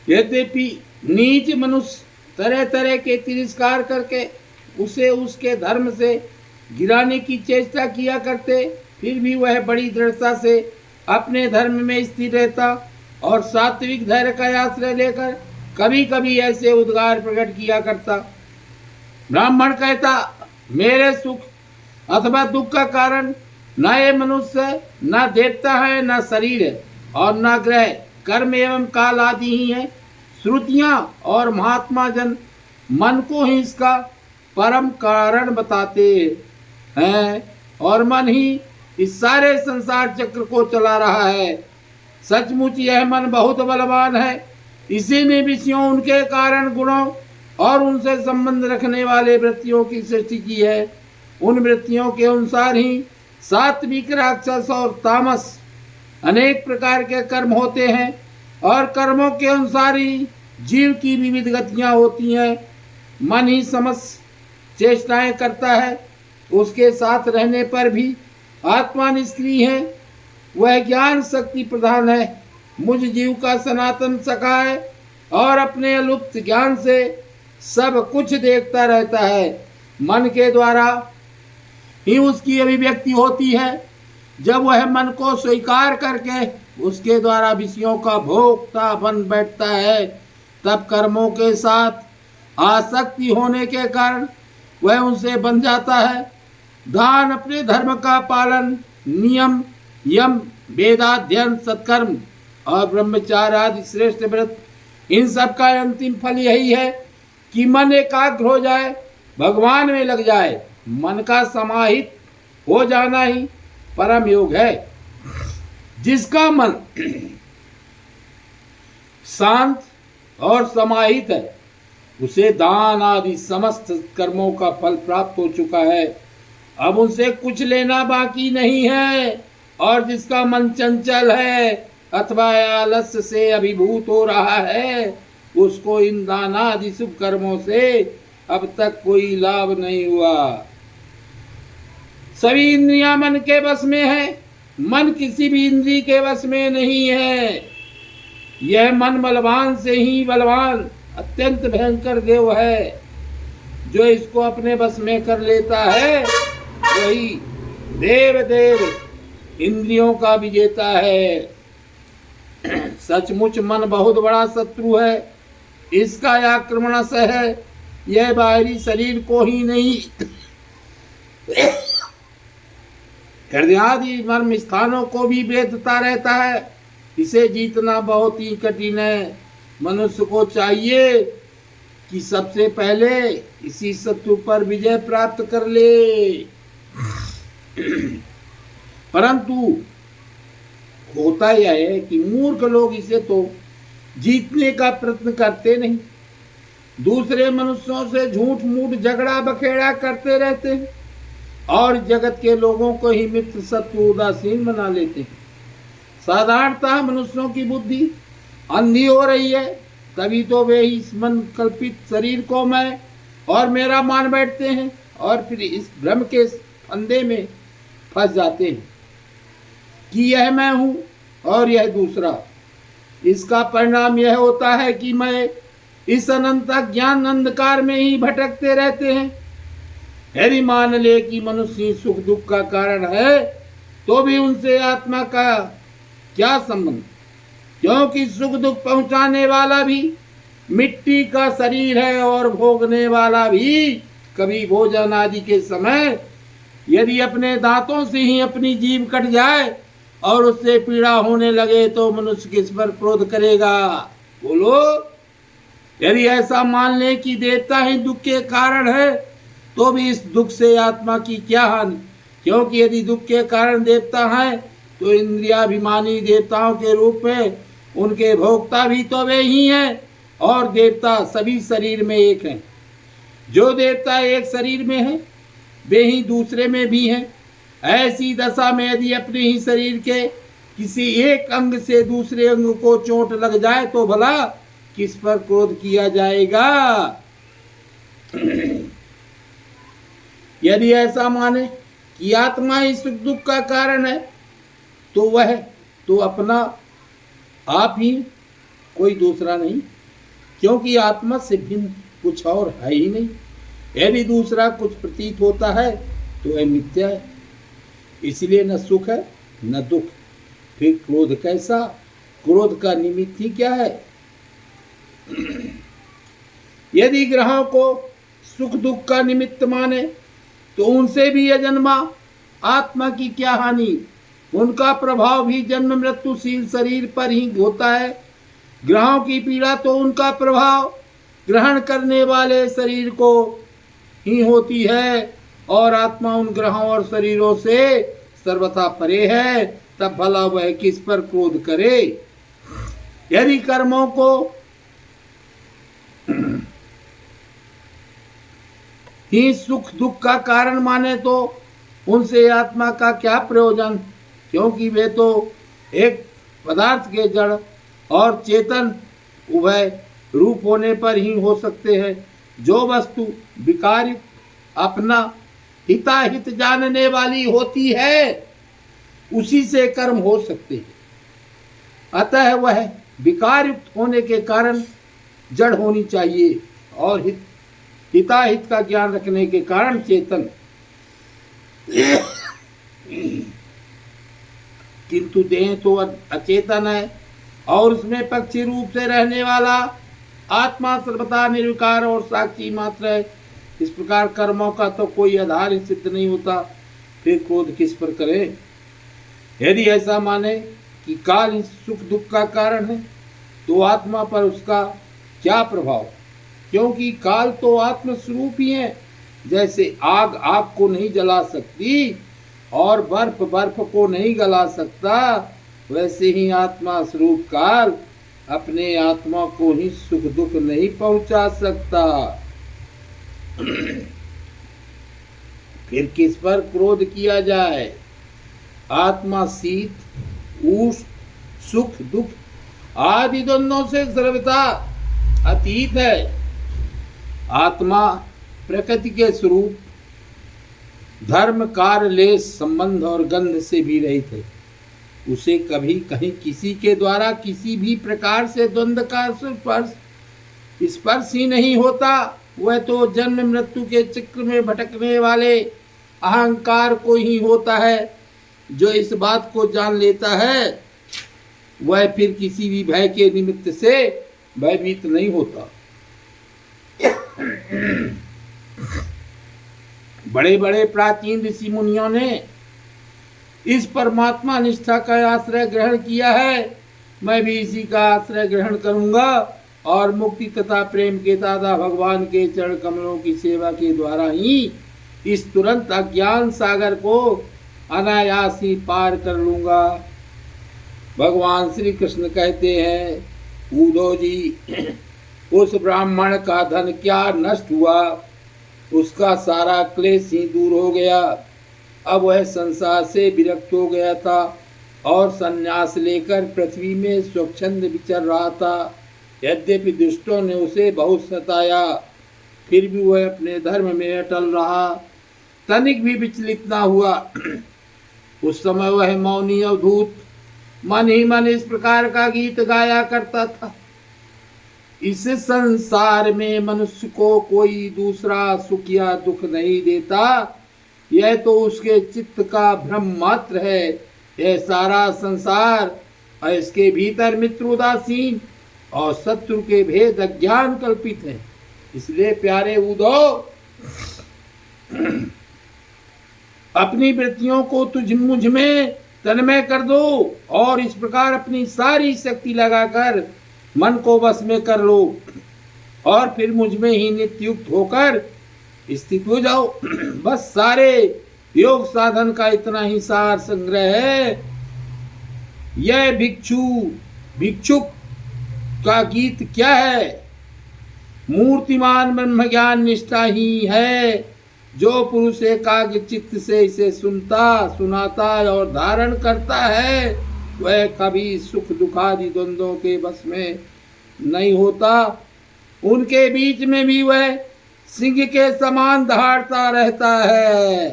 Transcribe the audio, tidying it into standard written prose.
यद्यपि नीच मनुष्य तरह तरह के तिरस्कार करके उसे उसके धर्म से गिराने की चेष्टा किया करते, फिर भी वह बड़ी दृढ़ता से अपने धर्म में स्थिर रहता और सात्विक धैर्य का आश्रय लेकर कभी कभी ऐसे उद्गार प्रकट किया करता। ब्राह्मण कहता, मेरे सुख अथवा दुख का कारण न ये मनुष्य है, न देवता है, न शरीर है और न ग्रह, कर्म एवं काल आदि ही है। श्रुतियां और महात्मा जन मन को ही इसका परम कारण बताते हैं और मन ही इस सारे संसार चक्र को चला रहा है। सचमुच यह मन बहुत बलवान है। इसी ने विषयों, उनके कारण, गुणों और उनसे संबंध रखने वाले वृत्तियों की सृष्टि की है। उन वृत्तियों के अनुसार ही सात्विक, राक्षस और तामस अनेक प्रकार के कर्म होते हैं और कर्मों के अनुसार ही जीव की विविध गतियां होती हैं। मन ही समस्त चेष्टाएं करता है। उसके साथ रहने पर भी आत्मा निष्क्रिय है। वह ज्ञान शक्ति प्रधान है, मुझ जीव का सनातन सखा है और अपने अलुप्त ज्ञान से सब कुछ देखता रहता है। मन के द्वारा ही उसकी अभिव्यक्ति होती है। जब वह मन को स्वीकार करके उसके द्वारा विषयों का भोक्ता बन बैठता है, तब कर्मों के साथ आसक्ति होने के कारण वह उनसे बन जाता है। दान, अपने धर्म का पालन, नियम, यम, वेदाध्ययन, सत्कर्म और ब्रह्मचार्य आदि श्रेष्ठ व्रत, इन सब का अंतिम फल यही है कि मन एकाग्र हो जाए, भगवान में लग जाए। मन का समाहित हो जाना ही परम योग है। जिसका मन शांत और समाहित है, उसे दान आदि समस्त कर्मों का फल प्राप्त हो चुका है। अब उनसे कुछ लेना बाकी नहीं है। और जिसका मन चंचल है अथवा आलस्य से अभिभूत हो रहा है, उसको इन दान आदि शुभ कर्मों से अब तक कोई लाभ नहीं हुआ। सभी इंद्रियां मन के वश में है, मन किसी भी इंद्रिय के वश में नहीं है। यह मन बलवान से ही बलवान अत्यंत भयंकर देव है। जो इसको अपने वश में कर लेता है वही देव इंद्रियों का विजेता है। सचमुच मन बहुत बड़ा शत्रु है। इसका आक्रमण है, यह बाहरी शरीर को ही नहीं, हृदयादि मर्म स्थानों को भी भेदता रहता है। इसे जीतना बहुत ही कठिन है। मनुष्य को चाहिए कि सबसे पहले इसी शत्रु पर विजय प्राप्त कर ले। परंतु होता यह है कि मूर्ख लोग इसे तो जीतने का प्रयत्न करते नहीं, दूसरे मनुष्यों से झूठ मूठ झगड़ा बखेड़ा करते रहते हैं और जगत के लोगों को ही मित्र शत्रु उदासीन बना लेते हैं। साधारणतः मनुष्यों की बुद्धि अंधी हो रही है, तभी तो वे इस मन कल्पित शरीर को मैं और मेरा मान बैठते हैं और फिर इस भ्रम के फंदे में फंस जाते हैं कि यह मैं हूँ और यह दूसरा। इसका परिणाम यह होता है कि मैं इस अनंत ज्ञान अंधकार में ही भटकते रहते हैं। यदि मान ले कि मनुष्य सुख दुख का कारण है, तो भी उनसे आत्मा का क्या संबंध, क्योंकि सुख दुख पहुंचाने वाला भी मिट्टी का शरीर है और भोगने वाला भी कभी भोजन आदि के समय यदि अपने दांतों से ही अपनी जीभ कट जाए और उससे पीड़ा होने लगे तो मनुष्य किस पर क्रोध करेगा? बोलो। यदि ऐसा मान ले कि देवता ही दुख के कारण है, तो भी इस दुख से आत्मा की क्या हानि, क्योंकि यदि दुख के कारण देवता हैं तो इंद्रियाभिमानी देवताओं के रूप में उनके भोक्ता भी तो वे ही हैं और देवता सभी शरीर में एक हैं। जो देवता एक शरीर में हैं, वे ही दूसरे में भी हैं। ऐसी दशा में यदि अपने ही शरीर के किसी एक अंग से दूसरे अंग को चोट लग जाए तो भला किस पर क्रोध किया जाएगा? यदि ऐसा माने कि आत्मा ही सुख दुख का कारण है, तो वह तो अपना आप ही कोई दूसरा नहीं, क्योंकि आत्मा से भिन्न कुछ और है ही नहीं। यदि दूसरा कुछ प्रतीत होता है तो वह मिथ्या है। इसलिए न सुख है न दुख। फिर क्रोध कैसा? क्रोध का निमित्त ही क्या है? यदि ग्रहों को सुख दुख का निमित्त माने तो उनसे भी अजन्मा आत्मा की क्या हानि? उनका प्रभाव भी जन्म मृत्युशील शरीर पर ही होता है। ग्रहों की पीड़ा तो उनका प्रभाव ग्रहण करने वाले शरीर को ही होती है, और आत्मा उन ग्रहों और शरीरों से सर्वथा परे है। तब भला वह किस पर क्रोध करे? यदि कर्मों को ही सुख दुख का कारण माने तो उनसे आत्मा का क्या प्रयोजन? क्योंकि वे तो एक पदार्थ के जड़ और चेतन उभय रूप होने पर ही हो सकते हैं। जो वस्तु विकार अपना हिताहित जानने वाली होती है उसी से कर्म हो सकते हैं। अतः वह विकार युक्त होने के कारण जड़ होनी चाहिए और हिताहित का ज्ञान रखने के कारण चेतन। किंतु देह तो अचेतन है और उसमें पक्षी रूप से रहने वाला आत्मा सर्वथा निर्विकार और साक्षी मात्र है। इस प्रकार कर्मों का तो कोई आधार सिद्ध नहीं होता, फिर क्रोध किस पर करें? यदि ऐसा माने कि काल सुख दुख का कारण है तो आत्मा पर उसका क्या प्रभाव? क्योंकि काल तो आत्म स्वरूप ही है। जैसे आग आग को नहीं जला सकती और बर्फ बर्फ को नहीं गला सकता, वैसे ही आत्मा स्वरूप काल अपने आत्मा को ही सुख दुख नहीं पहुंचा सकता। फिर किस पर क्रोध किया जाए? आत्मा शीत उष्ण सुख दुख आदि द्वंद्वों से सर्वथा अतीत है। आत्मा प्रकृति के स्वरूप धर्म कार्य लेस संबंध और गंध से भी रहित है। उसे कभी कहीं किसी के द्वारा किसी भी प्रकार से द्वंद्व का स्पर्श ही नहीं होता। वह तो जन्म मृत्यु के चक्र में भटकने वाले अहंकार को ही होता है। जो इस बात को जान लेता है वह फिर किसी भी भय के निमित्त से भयभीत नहीं होता। बड़े बड़े प्राचीन ऋषि मुनियों ने इस परमात्मा निष्ठा का आश्रय ग्रहण किया है। मैं भी इसी का आश्रय ग्रहण करूंगा और मुक्ति तथा प्रेम के दाता भगवान के चरण कमलों की सेवा के द्वारा ही इस तुरंत अज्ञान सागर को अनायास ही पार कर लूंगा। भगवान श्री कृष्ण कहते हैं, उद्धव जी, उस ब्राह्मण का धन क्या नष्ट हुआ? उसका सारा क्लेश ही दूर हो गया। अब वह संसार से विरक्त हो गया था और संन्यास लेकर पृथ्वी में स्वच्छंद विचर रहा था। यद्यपि दुष्टों ने उसे बहुत सताया, फिर भी वह अपने धर्म में अटल रहा, तनिक भी विचलित ना हुआ। उस समय वह मौनी अवधूत मन ही मन इस प्रकार का गीत गाया करता था। इस संसार में मनुष्य को कोई दूसरा सुख या दुख नहीं देता, यह तो उसके चित्त का भ्रम मात्र है। यह सारा संसार और इसके भीतर मित्र उदासीन और शत्रु के भेद अज्ञान कल्पित है। इसलिए प्यारे उद्धव, अपनी वृत्तियों को तुझ मुझ में तन्मय कर दो और इस प्रकार अपनी सारी शक्ति लगाकर मन को वश में कर लो और फिर मुझ में ही नित्य युक्त होकर स्थित हो जाओ। बस सारे योग साधन का इतना ही सार संग्रह है। यह भिक्षुक का गीत क्या है? मूर्तिमान ब्रह्म ज्ञान निष्ठा ही है। जो पुरुष एकाग्र चित्त से इसे सुनाता और धारण करता है, वह कभी सुख दुखादि द्वंद्वों के वश में नहीं होता। उनके बीच में भी वह सिंह के समान दहाड़ता रहता है।